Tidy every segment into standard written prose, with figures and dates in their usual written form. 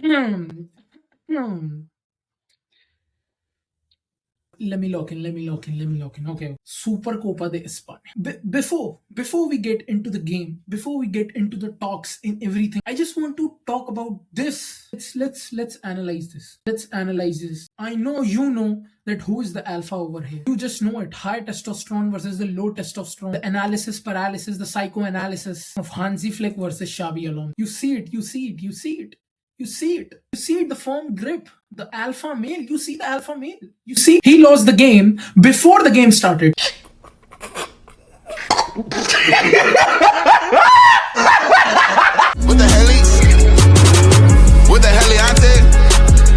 Hmm. Hmm. Let me lock in. Okay. Super Copa de España. Before we get into the game, before we get into the talks in everything, I just want to talk about this. Let's analyze this. Let's analyze this. I know you know that who is the alpha over here. You just know it. High testosterone versus the low testosterone. The analysis paralysis, the psychoanalysis of Hansi Flick versus Xabi Alonso. You see it. You see it. You see it. You see it. You see it, the firm grip, the alpha male. You see the alpha male. You see, he lost the game before the game started. What the hell? What the hell?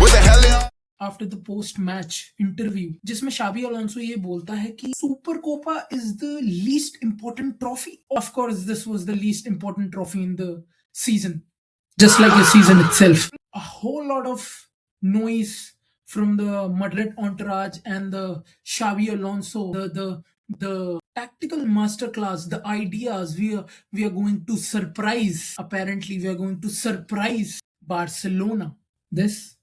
What the hell? After the post match interview जिसमें शाबी Alonso ये बोलता है कि super Copa is the least important trophy. Of course this was the least important trophy in the season, just like the season itself. A whole lot of noise from the Madrid entourage and the Xavi Alonso, the tactical masterclass, the ideas. We are going to surprise. Apparently, we are going to surprise Barcelona. This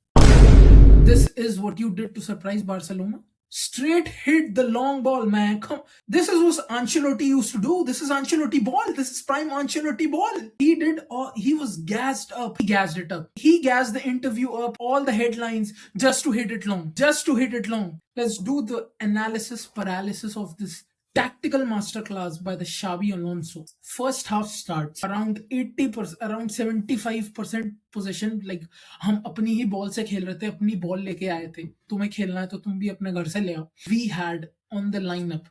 is what you did to surprise Barcelona. Straight hit the long ball, man. Come, this is what Ancelotti used to do. This is Ancelotti ball. This is prime Ancelotti ball. He did. He was gassed up. He gassed it up. He gassed the interview up. All the headlines just to hit it long. Just to hit it long. Let's do the analysis paralysis of this tactical masterclass by the Xabi Alonso. First half starts around 80%, around 75% possession. Like हम अपनी ही ball से खेल रहे थे, अपनी ball लेके आए थे. तुम्हें खेलना है तो तुम भी अपने घर से ले आओ. We had on the lineup.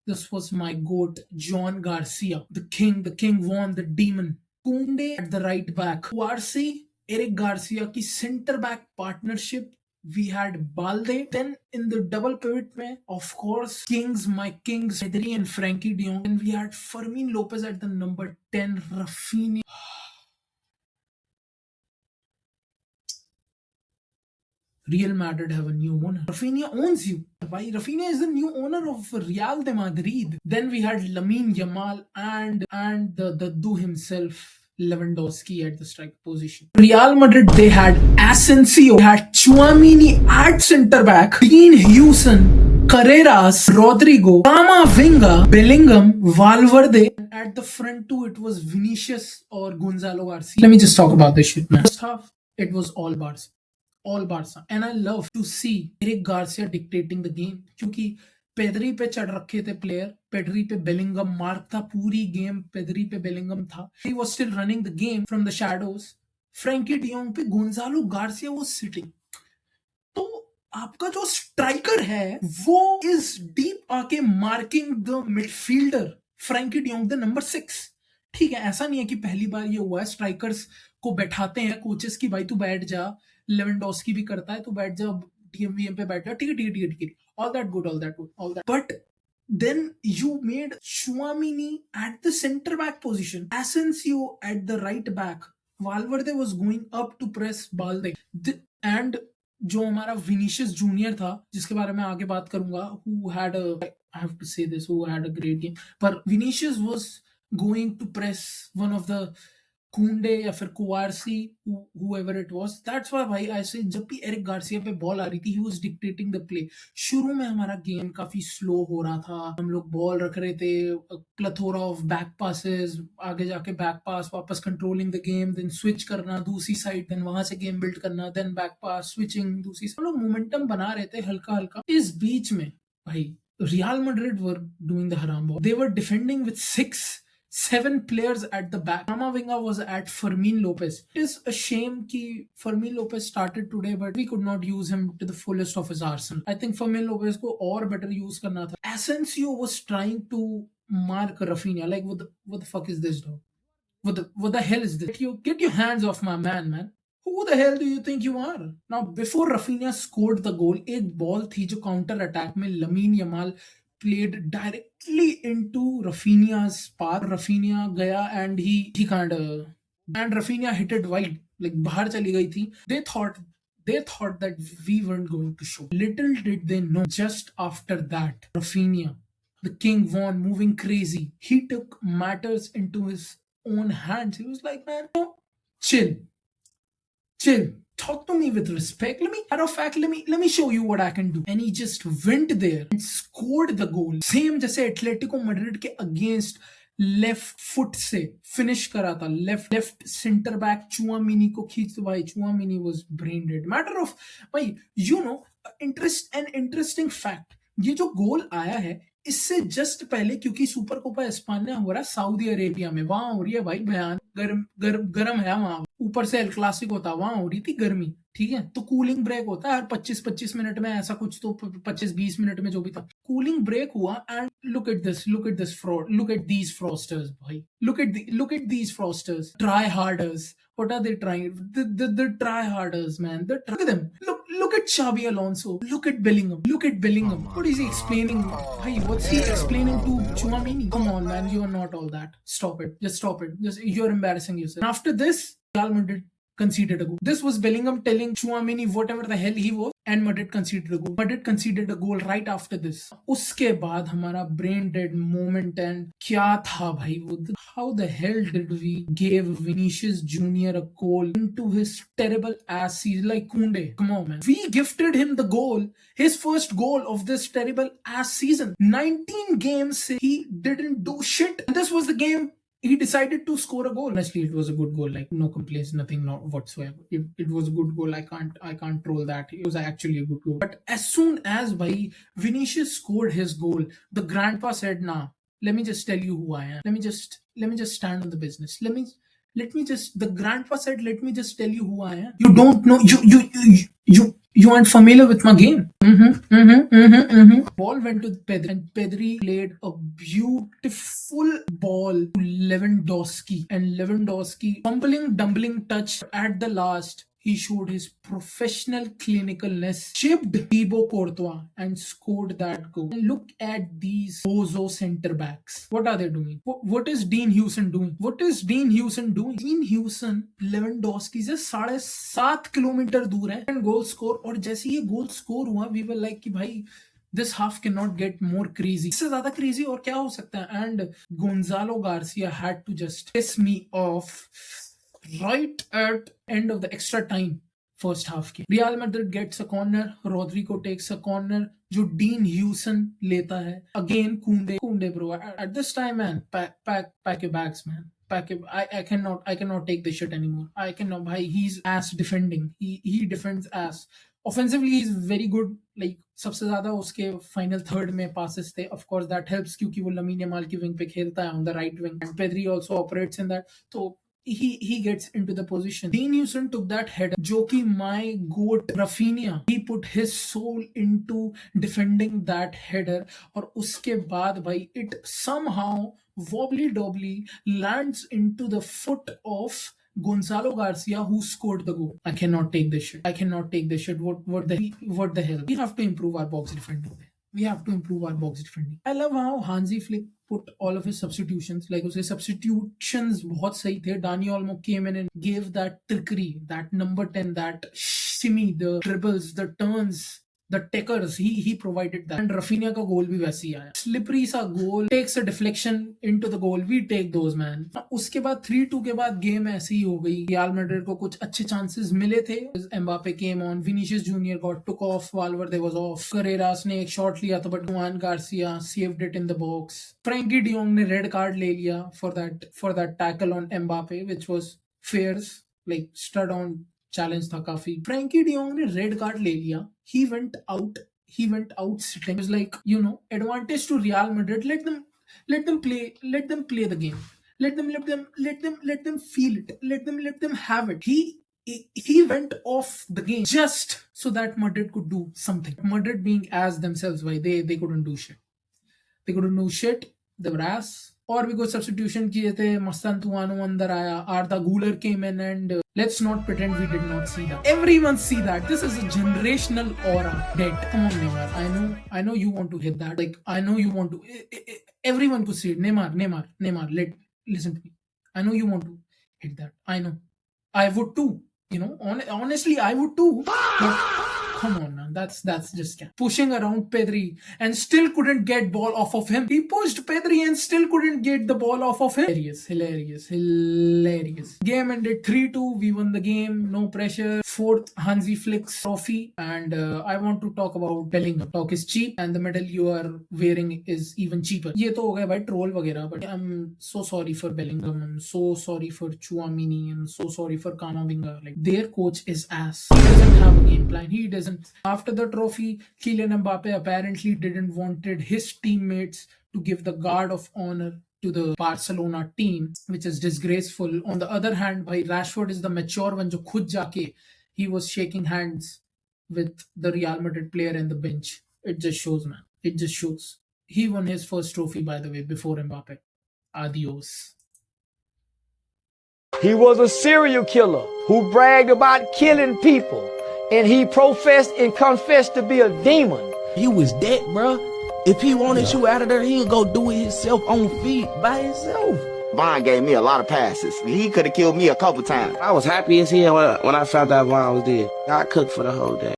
This was my goat, John Garcia, the king Juan, the demon. Koundé at the right back. Cuarsi, Eric Garcia की center back partnership. We had Balde. Then in the double pivot mein, of course, my kings, Pedri and Frankie de Jong. And we had Fermin Lopez at the number 10, Rafinha. Real Madrid have a new owner. Rafinha owns you. Why? Rafinha is the new owner of Real de Madrid. Then we had Lamine Yamal and the do himself, Lewandowski at the strike position. Real Madrid, they had Asensio, had Chouamini at center back, Dean Hewson, Carreras, Rodrigo, Camavinga, Bellingham, Valverde. At the front too, it was Vinicius or Gonzalo Garcia. Let me just talk about this shit, man. First half, it was all Barca. All Barca. And I love to see Eric Garcia dictating the game क्योंकि पेदरी पे चढ़ रखे थे player. Pedri पे Bellingham mark था पूरी game. पेदरी पे Bellingham था. He was still running the game from the shadows. Frenkie de Jong पे गोंजालो गार्सिया was sitting. तो आपका जो स्ट्राइकर है वो इज डीप आके marking the midfielder Frenkie de Jong the number 6. ठीक है, ऐसा नहीं है कि पहली बार ये हुआ है. स्ट्राइकर्स को बैठाते हैं कोचेस की, भाई तू बैठ जा. लेवेंडोस्की भी करता है, तू बैठ जा डीएमवीएम पे बैठ जा. ठीक है. All that good. But then you made Chouamini at the center back position, Asensio at the right back, Valverde was going up to press Balde, and जो हमारा विनीशियस जूनियर था जिसके बारे में आगे बात करूंगा, who had a, I have to say this, who had a great game, पर Vinicius was going to press one of the कुंडे या फिर कुआरसी, whoever it was. That's why भाई ऐसे जब भी एरिक गार्सिया पे बॉल आ रही थी, he was dictating the play. शुरू में हमारा गेम काफी स्लो हो रहा था. हम लोग बॉल रख रहे थे, प्लेथोरा ऑफ बैक पासेस, आगे जाके बैक पास, वापस controlling the game, then switch करना दूसरी साइड, देन वहां से गेम बिल्ड करना, देन बैक पास, स्विचिंग दूसरी साइड. हम लोग मोमेंटम बना रहे थे हल्का हल्का. इस बीच में भाई Real Madrid were doing the haram ball. They were defending with 7 players at the back. Camavinga was at Fermin Lopez. It is a shame that Fermin Lopez started today, but we could not use him to the fullest of his arsenal. I think Fermin Lopez को और better use करना था. Asensio was trying to mark Rafinha. Like what the fuck is this, dog? What the hell is this? Get your hands off my man. Who the hell do you think you are? Now, before Rafinha scored the goal, एक ball थी जो counter attack में lamin Yamal played directly into Rafinha's path. Rafinha गया and he kind of, and Rafinha hit it wide, like बाहर चली गई थी. They thought that we weren't going to show. Little did they know, just after that, Rafinha, the king Von, moving crazy, he took matters into his own hands. He was like, man, no, chill. talk to me with respect. Matter of fact, let me show you what I can do. And he just went there and scored the goal. Same जैसे Atletico Madrid के against left foot से finish करा था. Left centre back Tchouameni को खींच, भाई Tchouameni was brain dead. Matter of भाई, you know, interesting fact, ये जो गोल आया है इससे जस्ट पहले, क्योंकि सुपर कोपा एस्पानिया हो रहा है सऊदी अरेबिया में, वहां हो रही है भाई भयान गर्म है वहां. ऊपर से एल क्लासिको था, वहां हो रही थी गर्मी. ठीक है, तो कूलिंग ब्रेक होता है हर 25-25 मिनट में, ऐसा कुछ, तो 25-20 मिनट में जो भी था कूलिंग ब्रेक हुआ. And look at this fraud, look at these fraudsters भाई, look at these fraudsters, try harders. What are they trying? The try harders, man. Look at them. Look at Xabi Alonso. Look at Bellingham. What is he explaining? Hey, what's he explaining to Chouamini? Come on, man. You are not all that. Stop it. Just stop it. You're embarrassing yourself. And after this, Real Madrid conceded a goal. This was Bellingham telling Chouamini whatever the hell he was, and Madrid conceded a goal. Madrid conceded a goal right after this. उसके बाद हमारा brain dead moment, and क्या था भाई वो? How the hell did we give Vinicius Junior a goal into his terrible ass season like Koundé? Come on, man. We gifted him the goal, his first goal of this terrible ass season. 19 games he didn't do shit. And this was the game he decided to score a goal. Honestly, it was a good goal. Like, no complaints, nothing, not whatsoever. It was a good goal. I can't troll that. It was actually a good goal. But as soon as Vinicius scored his goal, the grandpa said, "Nah, let me just tell you who I am. Let me just stand on the business. The grandpa said, let me just tell you who I am. You don't know, you aren't familiar with my game." Ball went to Pedri, and Pedri played a beautiful ball to Lewandowski, and Lewandowski, dumbling touch at the last. He showed his professional clinicalness, chipped Thibaut Courtois, and scored that goal. And look at these bozo center backs. What are they doing? What is Dean Huijsen doing? Dean Huijsen Lewandowski से 7.5 kilometre दूर है and goal score. और जैसे ये goal score हुआ, we were like कि भाई, this half cannot get more crazy. इससे ज्यादा crazy और क्या हो सकता है? And Gonzalo Garcia had to just piss me off right at end of the extra time first half के. Real Madrid gets a corner, Rodrigo takes a corner जो Dean Huijsen लेता है. Again Koundé bro, at this time, man, pack your bags, man. I cannot take this shit anymore. I cannot. Bhai, he's ass defending. He defends ass. Offensively, he's very good. Like, सबसे ज्यादा उसके final third में passes थे. Of course, that helps क्योंकि वो lamin Yamal की wing पे खेलता है on the right wing, and Pedri also operates in that. So he gets into the position. Dean Huijsen took that header, जो कि my goat Rafinha, he put his soul into defending that header. और उसके बाद भाई, it somehow wobbly lands into the foot of Gonzalo Garcia, who scored the goal. I cannot take this shit. What the hell? We have to improve our box defending. I love how Hansi Flick put all of his substitutions. Like, his substitutions बहुत सही थे. Dani Olmo came in and gave that trickery, that number 10, that shimmy, the dribbles, the turns, the takers. He provided that. And Rafinha का गोल भी वैसे ही आया. Slippery सा गोल, takes a deflection into the goal. We take those, man. उसके बाद 3-2 के बाद game ऐसे ही हो गई. Real Madrid को कुछ अच्छे चांसेस मिले थे. Mbappe came on. Vinicius Junior took off. Valverde was off. Carreras ने एक शॉट लिया था, but Juan Garcia saved it in the box. Frankie de Jong ने रेड कार्ड ले लिया for that tackle on Mbappe, which was fierce, like stud on challenge था काफी. Frankie de Jong ने रेड कार्ड ले लिया. He went out sitting. It was like, advantage to Real Madrid. Let them play the game. Let them feel it. Let them have it. He went off the game just so that Madrid could do something. Madrid being as themselves, why they couldn't do shit. They were ass. और भी कुछ substitution किए थे. मस्तान तुआनो अंदर आया. Arda Güler came in, and let's not pretend we did not see that. Everyone see that. This is a generational aura. Dead. Come on, Neymar. I know you want to hit that. Like, I know you want to. Everyone could see it. Neymar. Listen to me. I know you want to hit that. I know. I would too. Honestly, I would too. But Come on, man. That's just pushing around Pedri and still couldn't get ball off of him. He pushed Pedri and still couldn't get the ball off of him. Hilarious. Game ended 3-2. We won the game. No pressure. Fourth Hansi Flick's trophy. And I want to talk about Bellingham. Talk is cheap and the medal you are wearing is even cheaper. ये तो हो गया भाई troll वगैरह. But I'm so sorry for Bellingham. I'm so sorry for Chouamini. I'm so sorry for Kamavinga. Like, their coach is ass. He doesn't have a game plan. He doesn't. After the trophy, Kylian Mbappe apparently didn't wanted his teammates to give the guard of honor to the Barcelona team, which is disgraceful. On the other hand, bhai, Rashford is the mature one jo khud jaake he was shaking hands with the Real Madrid player in the bench. It just shows, man. It just shows. He won his first trophy, by the way, before Mbappe. Adios. He was a serial killer who bragged about killing people, and he professed and confessed to be a demon. You was that, bruh. If he wanted you out of there, he'll go do it himself on feet by himself. Vaughn gave me a lot of passes. He could have killed me a couple times. I was happy as hell when I found out Vaughn was dead. I cooked for the whole day.